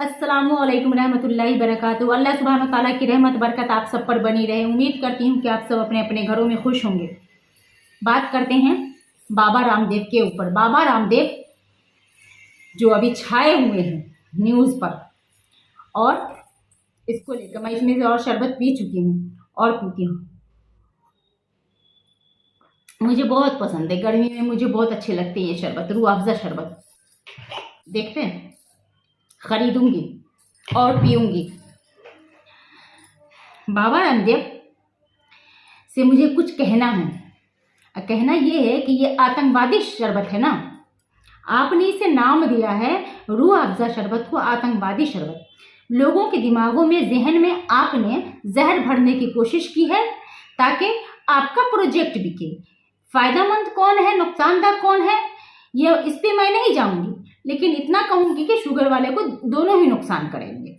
अस्सलामुअलैकुम रहमतुल्लाहि बरकातुहू। अल्लाह सुब्हानहू तआला की रहमत बरकत आप सब पर बनी रहे। उम्मीद करती हूँ कि आप सब अपने अपने घरों में खुश होंगे। बात करते हैं बाबा रामदेव के ऊपर। बाबा रामदेव जो अभी छाए हुए हैं न्यूज़ पर, और इसको लेकर मैं इसमें से और शरबत पी चुकी हूँ और पीती हूँ। मुझे बहुत पसंद है, गर्मी में मुझे बहुत अच्छे लगते हैं ये शरबत, रूह अफ़ज़ा शरबत। देखते हैं, खरीदूंगी और पीऊंगी। बाबा रामदेव से मुझे कुछ कहना है। कहना ये है कि ये आतंकवादी शरबत है ना, आपने इसे नाम दिया है रूह अफ़ज़ा शरबत को आतंकवादी शरबत। लोगों के दिमागों में, जहन में आपने जहर भरने की कोशिश की है ताकि आपका प्रोजेक्ट बिके। फ़ायदेमंद कौन है, नुकसानदार कौन है, ये इस पर मैं नहीं जाऊंगी, लेकिन इतना कहूंगी कि शुगर वाले को दोनों ही नुकसान करेंगे।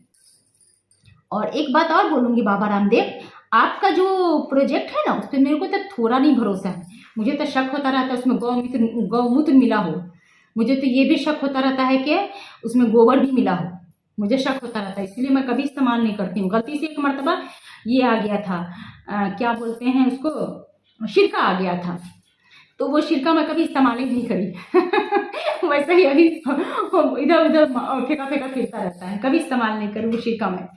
और एक बात और बोलूंगी, बाबा रामदेव आपका जो प्रोजेक्ट है ना, उस पर मेरे को तो थोड़ा नहीं भरोसा है। मुझे तो शक होता रहता है उसमें गौमूत्र मिला हो। मुझे तो ये भी शक होता रहता है कि उसमें गोबर भी मिला हो। मुझे शक होता रहता है, इसलिए मैं कभी इस्तेमाल नहीं करती हूँ। गलती से एक मरतबा ये आ गया था, क्या बोलते हैं उसको, सिरका आ गया था, तो वो सिरका मैं कभी इस्तेमाल ही नहीं करी। वैसे ही अभी इधर उधर फेंका फेंका फिरता रहता है, कभी इस्तेमाल नहीं करूँ वो सिरका में,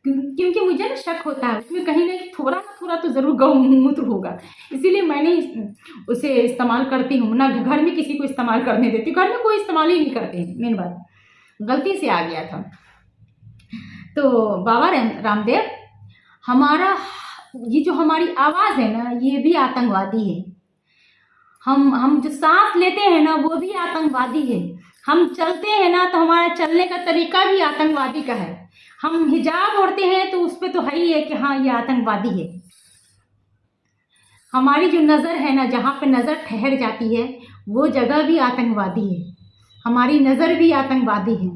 क्योंकि मुझे ना शक होता है उसमें कहीं ना थोड़ा ना थोड़ा तो ज़रूर गौमूत्र होगा। इसीलिए मैंने उसे इस्तेमाल करती हूँ ना, घर में किसी को इस्तेमाल करने देती हूँ। घर में कोई इस्तेमाल ही नहीं करते हैं, मेन बात, गलती से आ गया था। तो बाबा रामदेव, हमारा ये जो हमारी आवाज़ है ना, ये भी आतंकवादी है। हम जो सांस लेते हैं ना, वो भी आतंकवादी है। हम चलते हैं ना, तो हमारा चलने का तरीका भी आतंकवादी का है। हम हिजाब ओढ़ते हैं तो उस पर तो है ही है कि हाँ ये आतंकवादी है। हमारी जो नज़र है ना, जहाँ पे नज़र ठहर जाती है वो जगह भी आतंकवादी है। हमारी नज़र भी आतंकवादी है।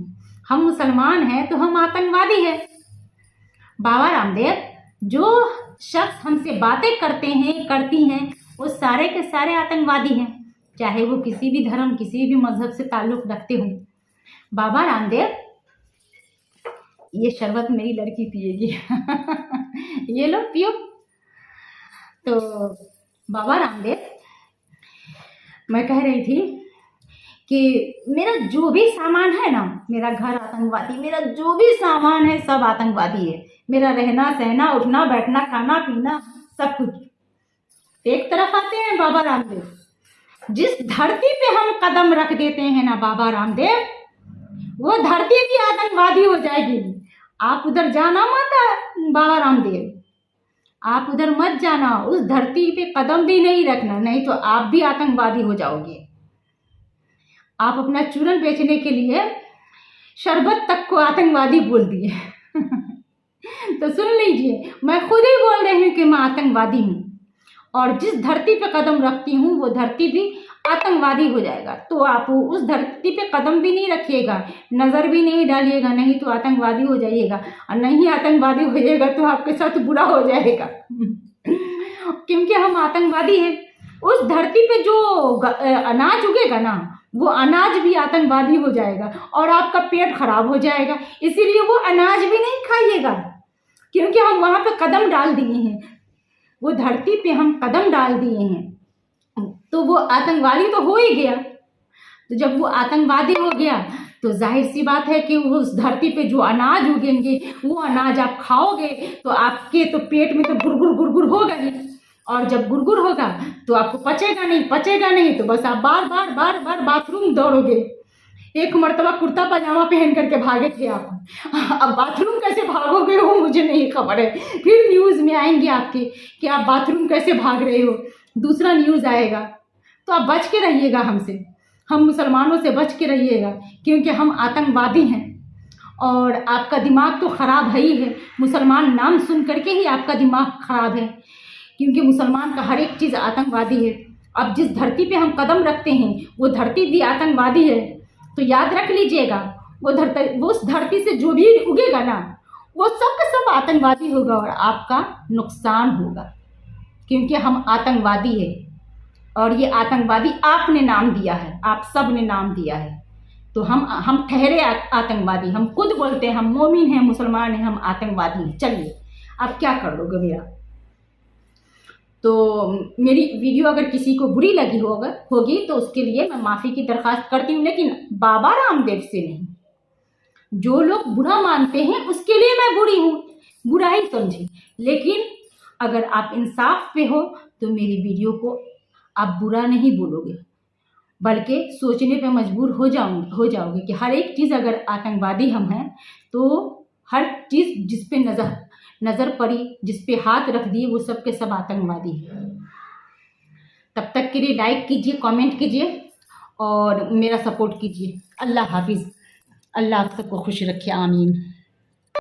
हम मुसलमान हैं तो हम आतंकवादी हैं। बाबा रामदेव, जो शख्स हमसे बातें करते हैं, करती हैं, वो सारे के सारे आतंकवादी हैं, चाहे वो किसी भी धर्म, किसी भी मजहब से ताल्लुक़ रखते हों। बाबा रामदेव, ये शरबत मेरी लड़की पिएगी। ये लो पियो। तो बाबा रामदेव, मैं कह रही थी कि मेरा जो भी सामान है ना, मेरा घर आतंकवादी, मेरा जो भी सामान है सब आतंकवादी है। मेरा रहना सहना, उठना बैठना, खाना पीना, सब कुछ। एक तरफ आते हैं बाबा रामदेव, जिस धरती पे हम कदम रख देते हैं ना बाबा रामदेव, वो धरती भी आतंकवादी हो जाएगी। आप उधर जाना मत बाबा रामदेव, आप उधर मत जाना, उस धरती पे कदम भी नहीं रखना, नहीं तो आप भी आतंकवादी हो जाओगे। आप अपना चूरन बेचने के लिए शरबत तक को आतंकवादी बोल दिए। तो सुन लीजिए, मैं खुद ही बोल रही हूँ कि मैं आतंकवादी हूँ, और जिस धरती पे कदम रखती हूँ वो धरती भी आतंकवादी हो जाएगा। तो आप उस धरती पे कदम भी नहीं रखिएगा, नज़र भी नहीं डालिएगा, नहीं तो आतंकवादी हो जाइएगा। और नहीं आतंकवादी हो जाएगा तो आपके साथ बुरा हो जाएगा। क्योंकि हम आतंकवादी हैं। उस धरती पे जो अनाज उगेगा ना, वो अनाज भी आतंकवादी हो जाएगा और आपका पेट खराब हो जाएगा। इसीलिए वो अनाज भी नहीं खाइएगा, क्योंकि हम वहाँ पे कदम डाल दिए हैं, वो धरती पे हम कदम डाल दिए हैं, तो वो आतंकवादी तो हो ही गया। तो जब वो आतंकवादी हो गया तो जाहिर सी बात है कि उस धरती पे जो अनाज उगेंगे, वो अनाज आप खाओगे तो आपके तो पेट में तो गुरगुर गुरगुर होगा ही, और जब गुरगुर होगा तो आपको पचेगा नहीं, तो बस आप बार बार बाथरूम दौड़ोगे। एक मरतबा कुर्ता पजामा पहन करके भागे थे आप, अब बाथरूम कैसे भागोगे वो मुझे नहीं खबर है। फिर न्यूज़ में आएंगे आपके कि आप बाथरूम कैसे भाग रहे हो, दूसरा न्यूज़ आएगा। तो आप बच के रहिएगा हमसे, हम मुसलमानों से बच के रहिएगा, क्योंकि हम आतंकवादी हैं। और आपका दिमाग तो ख़राब है ही है, मुसलमान नाम सुन करके ही आपका दिमाग ख़राब है, क्योंकि मुसलमान का हर एक चीज़ आतंकवादी है। अब जिस धरती पे हम कदम रखते हैं वो धरती भी आतंकवादी है। तो याद रख लीजिएगा, वो उस धरती से जो भी उगेगा ना, वो सब का सब आतंकवादी होगा और आपका नुकसान होगा, क्योंकि हम आतंकवादी है। और ये आतंकवादी आपने नाम दिया है, आप सब ने नाम दिया है। तो हम ठहरे आतंकवादी, हम खुद बोलते हैं हम मोमिन हैं, मुसलमान हैं, हम आतंकवादी हैं। चलिए अब क्या कर लोगे मेरा। तो मेरी वीडियो अगर किसी को बुरी लगी होगी तो उसके लिए मैं माफ़ी की दरख्वास्त करती हूँ, लेकिन बाबा रामदेव से नहीं। जो लोग बुरा मानते हैं उसके लिए मैं बुरी हूँ, बुरा ही समझे। लेकिन अगर आप इंसाफ पे हो तो मेरी वीडियो को आप बुरा नहीं बोलोगे, बल्कि सोचने पे मजबूर हो जाओगे कि हर एक चीज़ अगर आतंकवादी हम हैं तो हर चीज़ जिस पे नज़र पड़ी, जिस पे हाथ रख दिए, वो सब के सब आतंकवादी है। तब तक के लिए लाइक कीजिए, कमेंट कीजिए और मेरा सपोर्ट कीजिए। अल्लाह हाफिज़। अल्लाह आप सबको खुश रखे, आमीन।